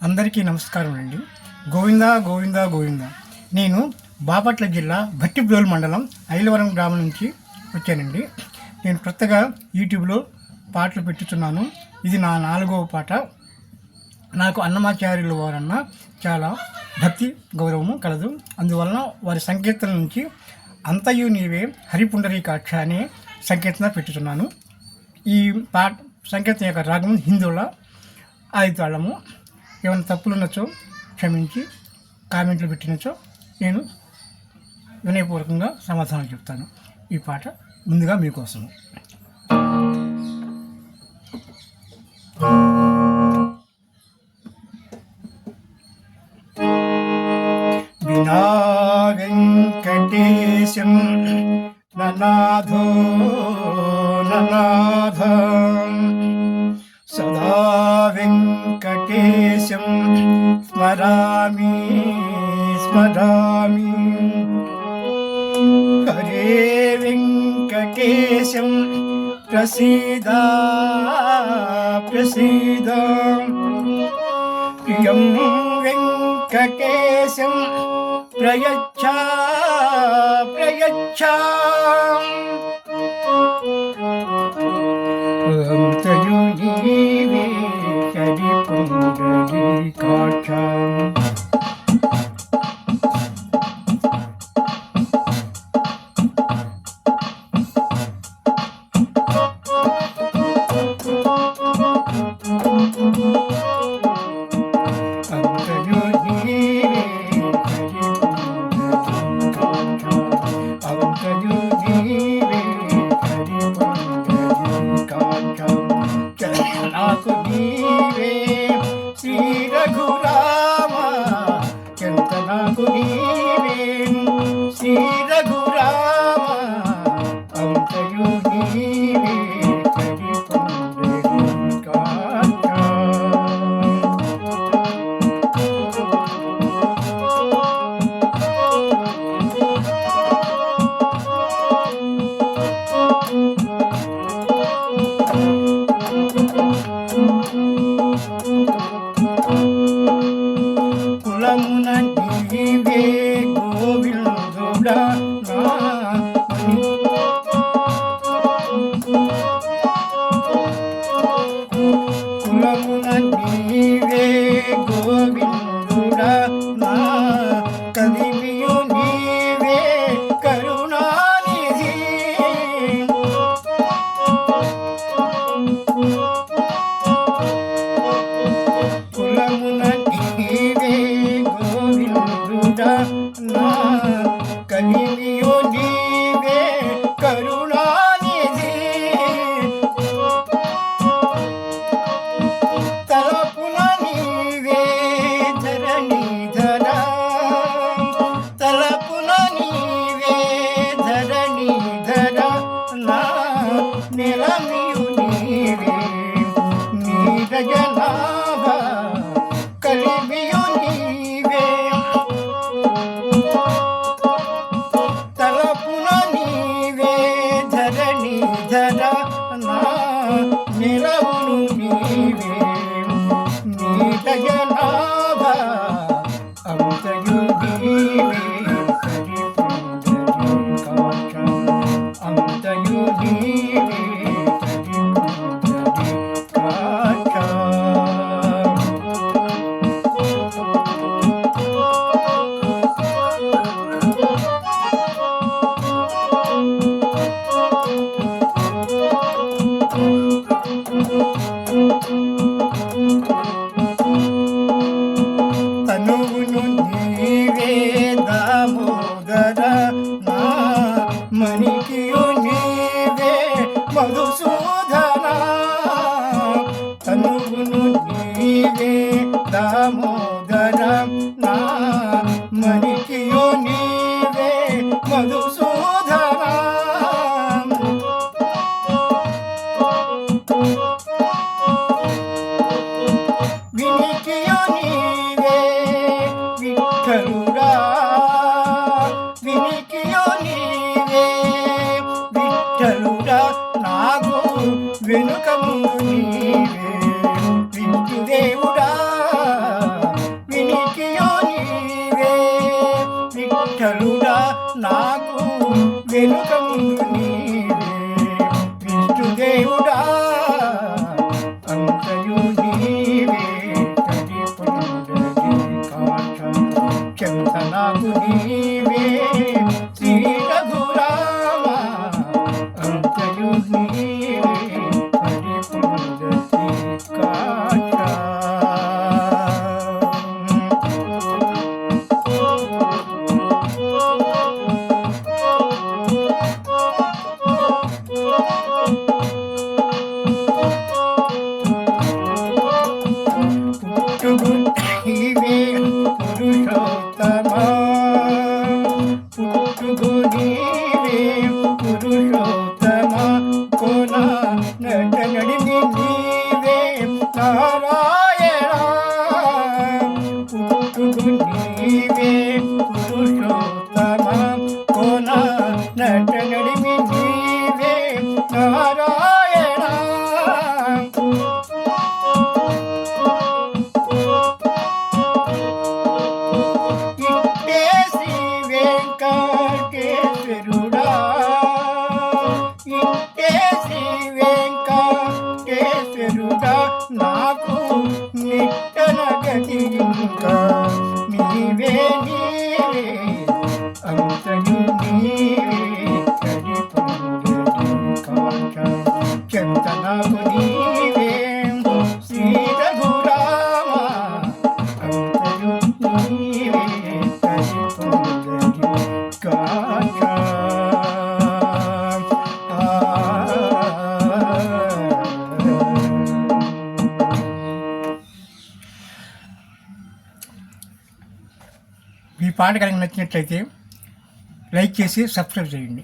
అందరికీ నమస్కారం అండి. గోవిందా గోవిందా గోవిందా. నేను బాపట్ల జిల్లా భట్టిప్రోలు మండలం ఐలవరం గ్రామం నుంచి వచ్చానండి. నేను కొత్తగా యూట్యూబ్లో పాటలు పెట్టుతున్నాను. ఇది నా 4వ పాట. నాకు అన్నమాచార్యుల వారన్న చాలా భక్తి గౌరవము కలదు. అందువలన వారి సంకీర్తన నుంచి అంతయు నీవే హరిపుండరీకాక్ష అనే సంకీర్తన పెట్టుతున్నాను. ఈ పాట సంకీర్తన యొక్క రాగం హిందూల 5 తాళము. ఏమైనా తప్పులు ఉన్నచో క్షమించి కామెంట్లు పెట్టినచో నేను వినయపూర్వకంగా సమాధానం చెప్తాను. ఈ పాట ముందుగా మీకోసము. వినా వెంకటేశం ననాథో ననాథం సదా వెంకటేశం స్మరామి స్మరామి. హరే వెంకటేశం ప్రసీద ప్రసీద. ప్రియం వెంకటేశం ప్రయచ్చ ప్రయచ్చ. అంతయు నీవే హరిపుండరీకాక్ష. అంతయు నీవే హరిపుండరీకాక్ష. అంతయు నీవే హరిపుండరీకాక్ష. నాకు నీవే శ్రీ రఘురామ. ఎంత నాకు నీవే శ్రీ రఘురామ. అంతయు నీవే హరిపుండరీకాక్ష. కులమున నీవే గోవిందుడా నా కులమున నీవే గోవిందుడా నా కలిమియు నీవే కరుణానిధి. కులమున నీవే గోవిందుడా నా కలిమియు నీవే కరుణానిధి. తలపున నీవే ధరణిధర. తలపున నీవే ధరణిధర నా నిలమియు నీవే నీరజనాభ. కలిమియు నీవే తలపున నీవే ధరణిధర నా నిలవును నీవే నీరజనాభ. అంతయు నీవే హరిపుండరీకాక్ష. అంతయు నీవే హరిపుండరీకాక్ష. తనువును నీవే దామోదర నా మణికియు నీవే మధుసూదన. తనువును నీవే దామోదర నా మణికియు నీవే మధుసూదన. వినికియు నీవే విఠలుడా. వినికియు నీవే విఠలుడా నాకు వెనుక ముందు నీవే విష్ణుదేవుడా. నీవే తడి పొందడి కాంచ చెంత నాకు నీవే శ్రీ రఘురామ అంతయు నీవే తడి పొందడి కాంచ నీవే పురుషోత్తమా పుట్టుగు నీవే పురుషోత్తమా కోన నట నడిమి నీవే నారాయణ పుట్టుగు నీవే పురుషోత్తమా కోన నట నడిమి నీవే నారాయణ వెంకటేశ్వరుడా ఇంటే శ్రీ వెంకటేశ్వరుడా నాకు నిట్టన గతి ఇంకా నీవే నీవే అంతయు నీవే తడి పొందడి కాంచ చెంత నాకు నీవే శ్రీ రఘురామ అంతయు నీవే తడి పొందడి కాంచ ఈ పాట కనుక నచ్చినట్లయితే లైక్ చేసి సబ్స్క్రైబ్ చేయండి.